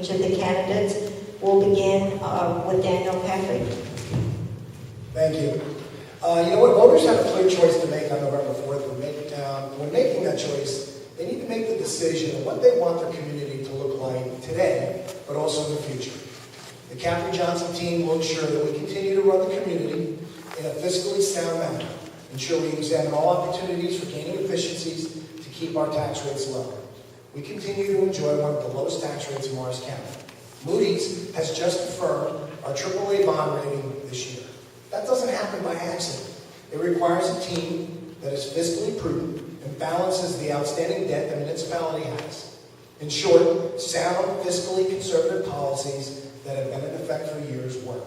each of the candidates. We'll begin with Daniel Caffrey. Thank you. You know what? Voters have a clear choice to make on November 4th. When making that choice, they need to make the decision of what they want their community to look like today, but also in the future. The Caffrey Johnson team will ensure that we continue to run the community in a fiscally sound manner, ensure we examine all opportunities for gaining efficiencies to keep our tax rates low. We continue to enjoy one of the lowest tax rates in Morris County. Moody's has just affirmed our AAA bond rating this year. That doesn't happen by accident. It requires a team that is fiscally prudent and balances the outstanding debt the municipality has. In short, sound, fiscally conservative policies that have been in effect for years work.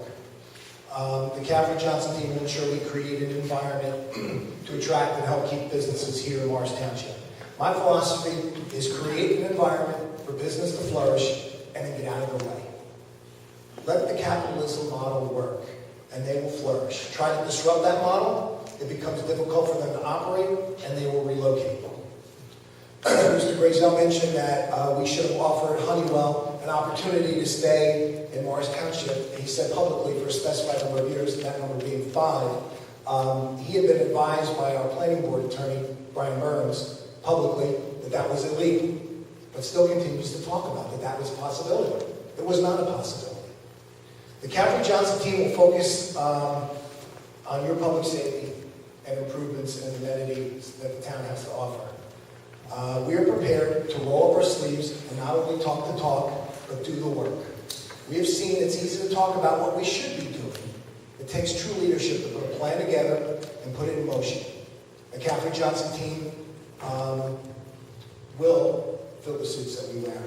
The Caffrey Johnson team will ensure we create an environment to attract and help keep businesses here in Morris Township. My philosophy is create an environment for business to flourish and then get out of the way. Let the capitalism model work and they will flourish. Try to disrupt that model, it becomes difficult for them to operate and they will relocate. Mr. Grayzel mentioned that we should have offered Honeywell an opportunity to stay in Morris Township. He said publicly for a specified number of years, that number being 5. He had been advised by our planning board attorney, Brian Burns, publicly that that was illegal, but still continues to talk about that that was a possibility. It was not a possibility. The Caffrey Johnson team will focus on your public safety and improvements and amenities that the town has to offer. We are prepared to roll up our sleeves and not only talk the talk, but do the work. We have seen it's easy to talk about what we should be doing. It takes true leadership to put a plan together and put it in motion. The Caffrey Johnson team will fill the suits that we wear.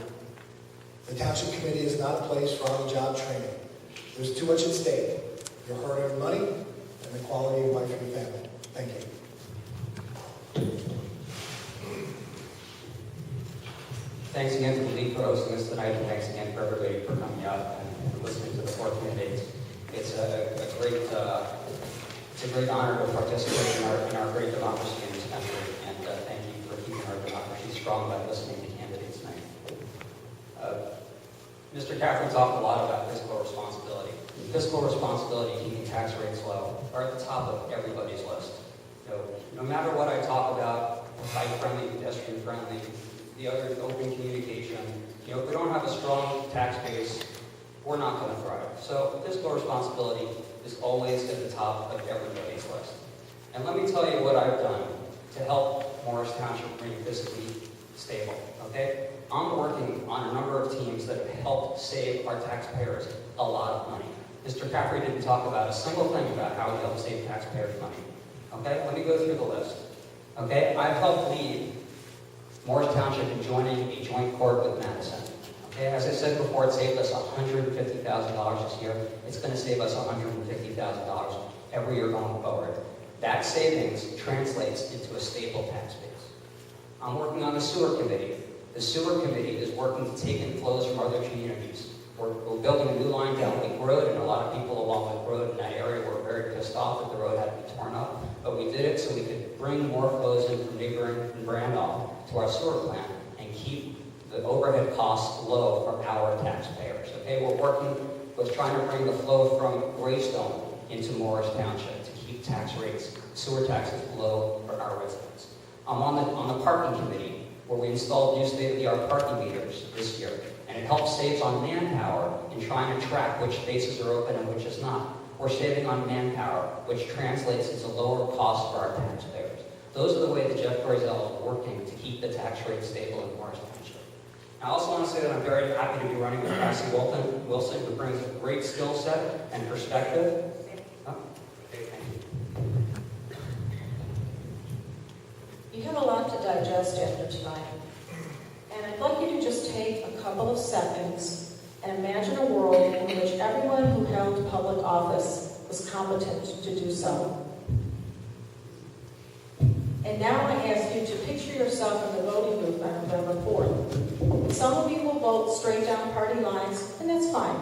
The Township Committee is not a place for on-the-job training. There's too much at stake. Your hard-earned money and the quality of life for your family. Thank you. Thanks again to the league for hosting us tonight, and thanks again for everybody for coming out and listening to the 4 candidates. It's a great honor to participate in our great democracy in this country, and thank you for keeping our democracy strong by listening to candidates tonight. Mr. Caffrey talked a lot about fiscal responsibility. Fiscal responsibility, keeping tax rates low, are at the top of everybody's list. No matter what I talk about, bike-friendly, pedestrian-friendly, the other open communication, if we don't have a strong tax base, we're not going to thrive. So fiscal responsibility is always at the top of everybody's list. And let me tell you what I've done to help Morris Township remain fiscally stable, okay? I'm working on a number of teams that have helped save our taxpayers a lot of money. Mr. Caffrey didn't talk about a single thing about how he helped save taxpayers money, okay? Let me go through the list, okay? I've helped lead Morris Township in joining a joint court with Madison. Okay, as I said before, it saved us $150,000 this year. It's going to save us $150,000 every year going forward. That savings translates into a stable tax base. I'm working on the sewer committee. The sewer committee is working to take in flows from other communities. We're building a new line down Lake Road, and a lot of people along Lake Road in that area were very pissed off that the road had to be torn up. But we did it so we could bring more flows in from neighboring Randolph to our sewer plant and keep the overhead costs low for our taxpayers. Okay, we're working with trying to bring the flow from Greystone into Morris Township to keep tax rates, sewer taxes low for our residents. I'm on the parking committee where we installed new state-of-the-art parking meters this year, and it helps save on manpower in trying to track which spaces are open and which is not. We're saving on manpower, which translates into lower costs for our taxpayers. Those are the ways that Jeff Grayzel is working to keep the tax rate stable in Morris Township. I also want to say that I'm very happy to be running with Cassie Wilson, who brings a great skill set and perspective. Okay, thank you. You have a lot to digest after tonight, and I'd like you to just take a couple of seconds and imagine a world in which everyone who held public office was competent to do so. And now I ask you to picture yourself in the voting booth on November 4th. Some of you will vote straight down party lines, and that's fine.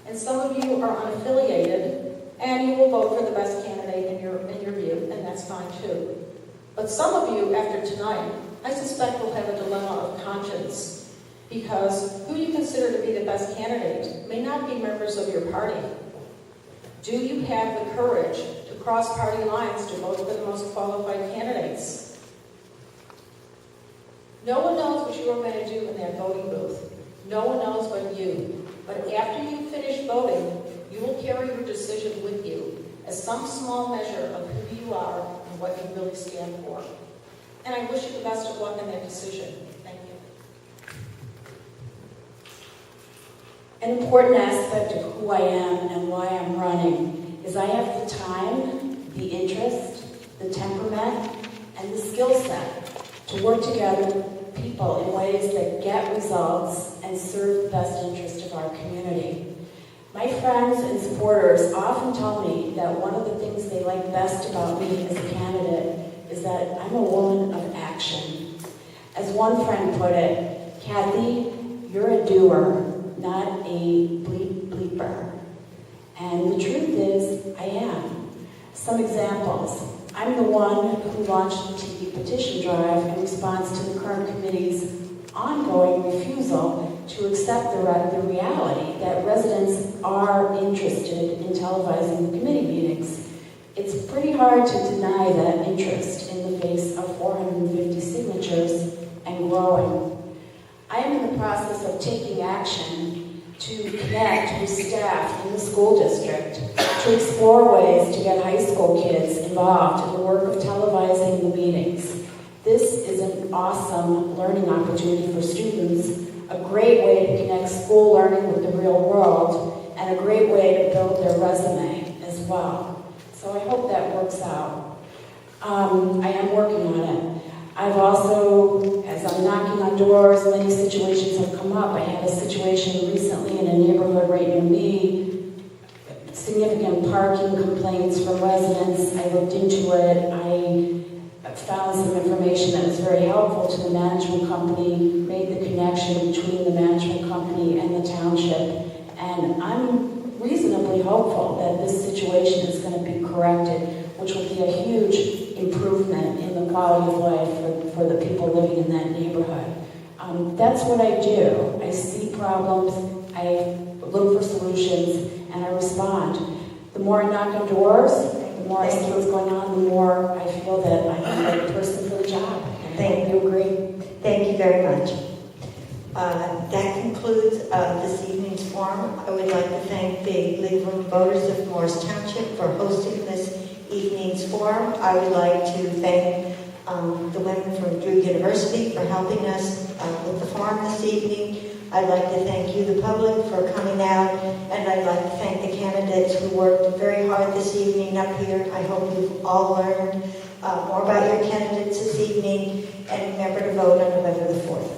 And some of you are unaffiliated, and you will vote for the best candidate in your view, and that's fine too. But some of you, after tonight, I suspect will have a dilemma of conscience. Because who you consider to be the best candidate may not be members of your party. Do you have the courage to cross party lines to vote for the most qualified candidates? No one knows what you are going to do in that voting booth. No one knows but you. But after you finish voting, you will carry your decision with you as some small measure of who you are and what you really stand for. And I wish you the best of luck in that decision. Thank you. An important aspect of who I am and why I'm running is I have the time, the interest, the temperament, and the skill set to work together with people in ways that get results and serve the best interest of our community. My friends and supporters often tell me that one of the things they like best about me as a candidate is that I'm a woman of action. As one friend put it, Cathy, you're a doer, not a bleeper. And the truth is, I am. Some examples. I'm the one who launched the TV petition drive in response to the current committee's ongoing refusal to accept the reality that residents are interested in televising the committee meetings. It's pretty hard to deny that interest in the face of 450 signatures and growing. I am in the process of taking action to connect with staff in the school district, to explore ways to get high school kids involved in the work of televising the meetings. This is an awesome learning opportunity for students, a great way to connect school learning with the real world, and a great way to build their resume as well. So I hope that works out. I am working on it. I've also, as I'm knocking on doors, many situations have come up. I had a situation recently in a neighborhood right near me, significant parking complaints from residents. I looked into it. I found some information that was very helpful to the management company, made the connection between the management company and the township, and I'm reasonably hopeful that this situation is going to be corrected, which will be a huge improvement in the quality of life for the people living in that neighborhood. That's what I do. I see problems, I look for solutions, and I respond. The more I knock on doors, the more I see what's going on, the more I feel that I'm the right person for the job. Thank you. Agree? Thank you very much. That concludes this evening's forum. I would like to thank the League of Women Voters of Morris Township for hosting this evening's forum. I would like to thank the women from Drew University for helping us with the forum this evening. I'd like to thank you, the public, for coming out, and I'd like to thank the candidates who worked very hard this evening up here. I hope you've all learned more about your candidates this evening, and remember to vote on November the 4th.